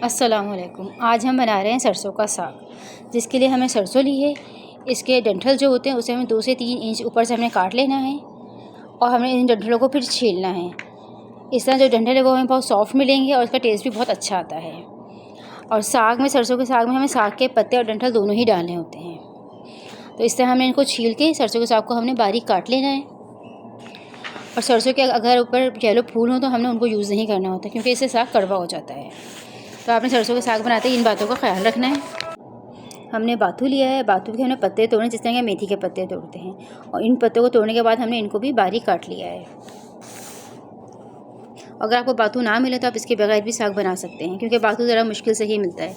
अस्सलामुअलैकुम। आज हम बना रहे हैं सरसों का साग, जिसके लिए हमें सरसों ली है। इसके डंठल जो होते हैं उसे हमें 2 से 3 इंच ऊपर से हमने काट लेना है और हमें इन डंठलों को फिर छीलना है। इस तरह जो डंठल है वो हमें बहुत सॉफ्ट मिलेंगे और इसका टेस्ट भी बहुत अच्छा आता है। और साग में, सरसों के साग में हमें साग के पत्ते और डंठल दोनों ही डालने होते हैं। तो इस तरह हमने इनको छील के सरसों के साग को हमने बारीक काट लेना है। और सरसों के अगर ऊपर येलो फूल हो तो हमने उनको यूज़ नहीं करना होता, क्योंकि इससे साग कड़वा हो जाता है। तो आपने सरसों के साग बनाते ही इन बातों का ख्याल रखना है। हमने बाथू लिया है, बाथू के हमने पत्ते तोड़ने, जिस तरह के मेथी के पत्ते तोड़ते हैं। और इन पत्तों को तोड़ने के बाद हमने इनको भी बारीक काट लिया है। अगर आपको बाथू ना मिले तो आप इसके बगैर भी साग बना सकते हैं, क्योंकि बाथू ज़रा मुश्किल से ही मिलता है।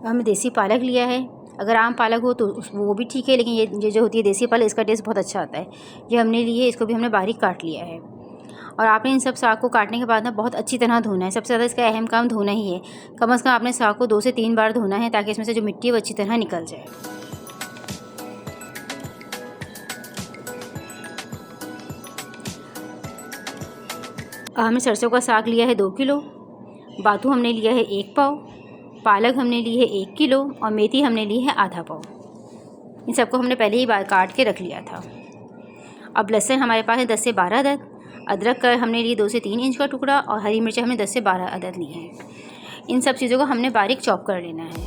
हमने देसी पालक लिया है। अगर आम पालक हो तो वो भी ठीक है, लेकिन ये जो होती है देसी पालक, इसका टेस्ट बहुत अच्छा आता है। ये हमने ली है, इसको भी हमने बारीक काट लिया है। और आपने इन सब साग को काटने के बाद ना बहुत अच्छी तरह धोना है। सबसे ज़्यादा इसका अहम काम धोना ही है। कम से कम आपने साग को 2 से 3 बार धोना है, ताकि इसमें से जो मिट्टी है वो अच्छी तरह निकल जाए। हमने सरसों का साग लिया है 2 किलो, बाथू हमने लिया है 1 पाव, पालक हमने ली है 1 किलो और मेथी हमने ली है आधा पाव। इन सबको हमने पहले ही काट के रख लिया था। अब लहसुन हमारे पास है 10 से 12 अदद, अदरक का हमने लिए 2 से 3 इंच का टुकड़ा और हरी मिर्च हमने 10 से 12 अदद ली हैं। इन सब चीज़ों को हमने बारीक चॉप कर लेना है।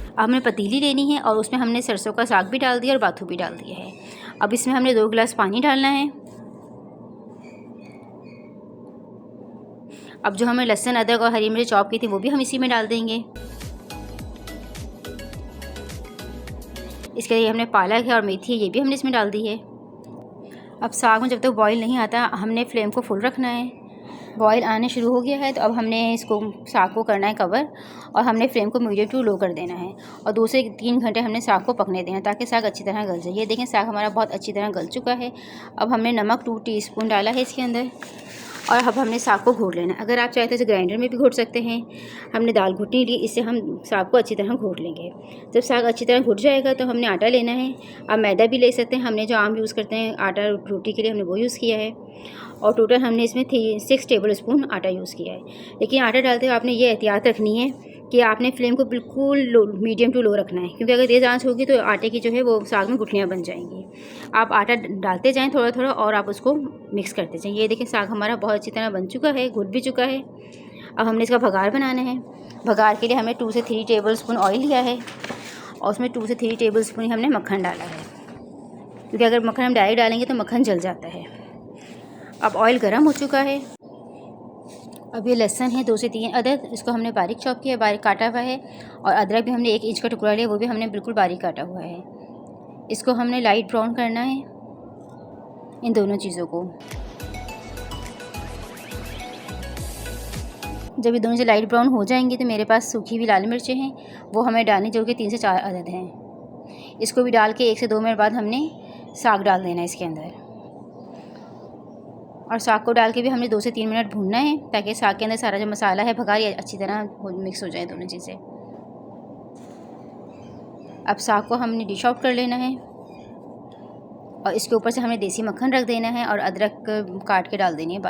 अब हमें पतीली लेनी है और उसमें हमने सरसों का साग भी डाल दिया और बाथू भी डाल दिया है। अब इसमें हमने 2 गिलास पानी डालना है। अब जो हमें लहसुन, अदरक और हरी मिर्च चॉप की थी वो भी हम इसी में डाल देंगे। इसके लिए हमने पालक है और मेथी है, ये भी हमने इसमें डाल दी है। अब साग में जब तक बॉईल नहीं आता हमने फ्लेम को फुल रखना है। बॉईल आने शुरू हो गया है तो अब हमने इसको, साग को करना है कवर और हमने फ्लेम को मीडियम टू लो कर देना है। और 2 से 3 घंटे हमने साग को पकने देना है, ताकि साग अच्छी तरह गल जाए। ये देखें साग हमारा बहुत अच्छी तरह गल चुका है। अब हमने नमक 2 टीस्पून डाला है इसके अंदर और अब हमने साग को घोट लेना है। अगर आप चाहते हैं तो ग्राइंडर में भी घोट सकते हैं। हमने दाल घुटनी ली, इससे हम साग को अच्छी तरह घोट लेंगे। जब साग अच्छी तरह घुट जाएगा तो हमने आटा लेना है। आप मैदा भी ले सकते हैं, हमने जो आम यूज़ करते हैं आटा रोटी के लिए हमने वो यूज़ किया है। और टोटल हमने इसमें 6 टेबल स्पून आटा यूज़ किया है। लेकिन आटा डालते हुए आपने ये एहतियात रखनी है कि आपने फ्लेम को बिल्कुल लो, मीडियम टू लो रखना है, क्योंकि अगर तेज़ आंच होगी तो आटे की जो है वो साग में गुठलियाँ बन जाएंगी। आप आटा डालते जाएं थोड़ा थोड़ा और आप उसको मिक्स करते जाएं। ये देखिए साग हमारा बहुत अच्छी तरह बन चुका है, घुट भी चुका है। अब हमने इसका भगार बनाना है। भगार के लिए हमने 2 से 3 टेबल स्पून ऑयल लिया है और उसमें 2 से 3 टेबल स्पून हमने मक्खन डाला है, क्योंकि अगर मक्खन हम डायरेक्ट डालेंगे तो मक्खन जल जाता है। अब ऑयल गर्म हो चुका है। अब ये लहसुन है 2 से 3 अदद, इसको हमने बारीक चॉप किया, बारीक काटा हुआ है। और अदरक भी हमने 1 इंच का टुकड़ा लिया, वो भी हमने बिल्कुल बारीक काटा हुआ है। इसको हमने लाइट ब्राउन करना है, इन दोनों चीज़ों को। जब ये दोनों से लाइट ब्राउन हो जाएंगी तो मेरे पास सूखी हुई लाल मिर्चें हैं, वो हमें डालनी, जो कि 3 से 4 अदद हैं। इसको भी डाल के 1 से 2 मिनट बाद हमने साग डाल देना है इसके अंदर। और साग को डाल के भी हमने 2 से 3 मिनट भूनना है, ताकि साग के अंदर सारा जो मसाला है भगार ये अच्छी तरह मिक्स हो जाए दोनों चीज़ें। अब साग को हमने डिश आउट कर लेना है और इसके ऊपर से हमें देसी मक्खन रख देना है और अदरक काट के डाल देनी है।